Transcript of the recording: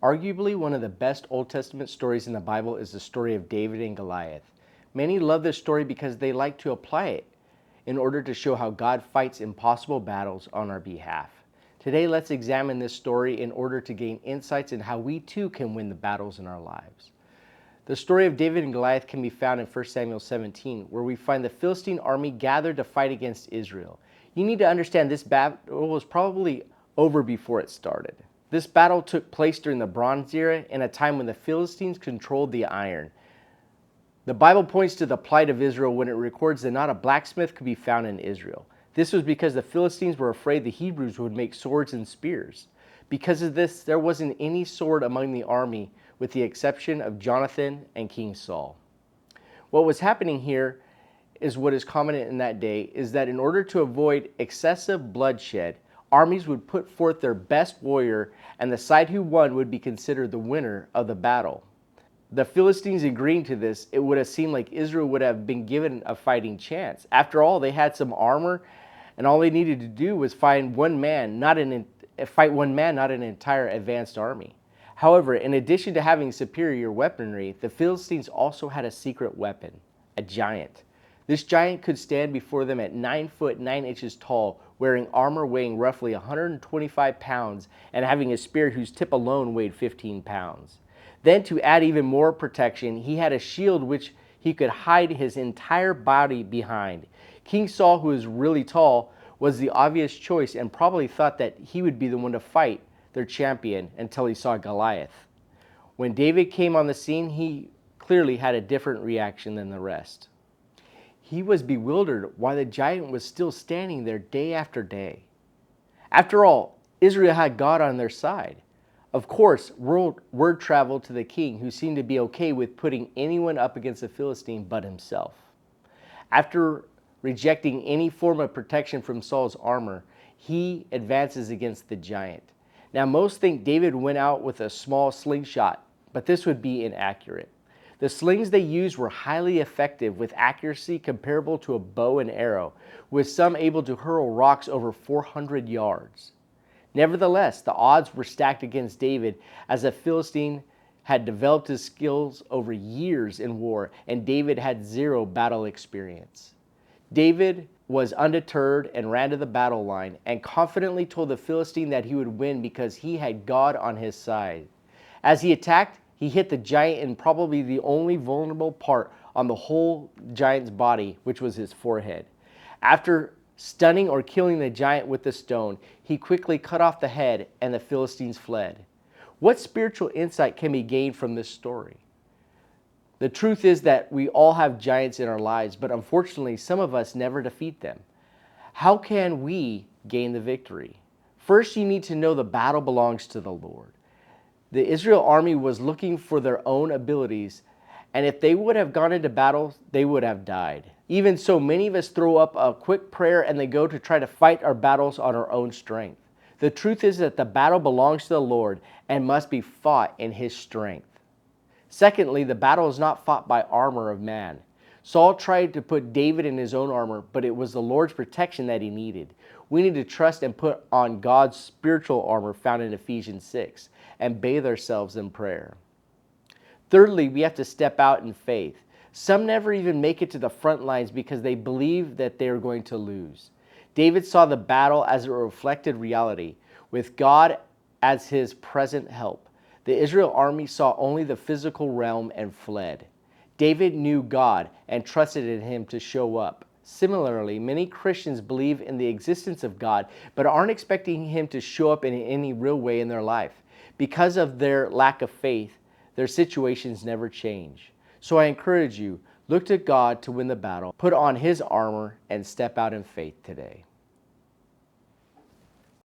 Arguably, one of the best Old Testament stories in the Bible is the story of David and Goliath. Many love this story because they like to apply it in order to show how God fights impossible battles on our behalf. Today, let's examine this story in order to gain insights in how we too can win the battles in our lives. The story of David and Goliath can be found in 1 Samuel 17, where we find the Philistine army gathered to fight against Israel. You need to understand this battle was probably over before it started. This battle took place during the Bronze Era in a time when the Philistines controlled the iron. The Bible points to the plight of Israel when it records that not a blacksmith could be found in Israel. This was because the Philistines were afraid the Hebrews would make swords and spears. Because of this, there wasn't any sword among the army with the exception of Jonathan and King Saul. What was happening here is what is common in that day is that in order to avoid excessive bloodshed, armies would put forth their best warrior, and the side who won would be considered the winner of the battle. The Philistines agreeing to this, it would have seemed like Israel would have been given a fighting chance. After all, they had some armor, and all they needed to do was fight one man, not an entire advanced army. However, in addition to having superior weaponry, the Philistines also had a secret weapon, a giant. This giant could stand before them at 9 foot 9 inches tall, wearing armor weighing roughly 125 pounds and having a spear whose tip alone weighed 15 pounds. Then, to add even more protection, he had a shield which he could hide his entire body behind. King Saul, who was really tall, was the obvious choice and probably thought that he would be the one to fight their champion until he saw Goliath. When David came on the scene, he clearly had a different reaction than the rest. He was bewildered why the giant was still standing there day after day. After all, Israel had God on their side. Of course, word traveled to the king, who seemed to be okay with putting anyone up against the Philistine but himself. After rejecting any form of protection from Saul's armor, he advances against the giant. Now, most think David went out with a small slingshot, but this would be inaccurate. The slings they used were highly effective with accuracy comparable to a bow and arrow, with some able to hurl rocks over 400 yards. Nevertheless, the odds were stacked against David, as the Philistine had developed his skills over years in war, and David had zero battle experience. David was undeterred and ran to the battle line and confidently told the Philistine that he would win because he had God on his side. As he attacked, he hit the giant in probably the only vulnerable part on the whole giant's body, which was his forehead. After stunning or killing the giant with the stone, he quickly cut off the head and the Philistines fled. What spiritual insight can be gained from this story? The truth is that we all have giants in our lives, but unfortunately, some of us never defeat them. How can we gain the victory? First, you need to know the battle belongs to the Lord. The Israel army was looking for their own abilities, and if they would have gone into battle, they would have died. Even so, many of us throw up a quick prayer and they go to try to fight our battles on our own strength. The truth is that the battle belongs to the Lord and must be fought in His strength. Secondly, the battle is not fought by armor of man. Saul tried to put David in his own armor, but it was the Lord's protection that he needed. We need to trust and put on God's spiritual armor found in Ephesians 6 and bathe ourselves in prayer. Thirdly, we have to step out in faith. Some never even make it to the front lines because they believe that they are going to lose. David saw the battle as a reflected reality, with God as his present help. The Israel army saw only the physical realm and fled. David knew God and trusted in Him to show up. Similarly, many Christians believe in the existence of God, but aren't expecting Him to show up in any real way in their life. Because of their lack of faith, their situations never change. So I encourage you, look to God to win the battle, put on His armor, and step out in faith today.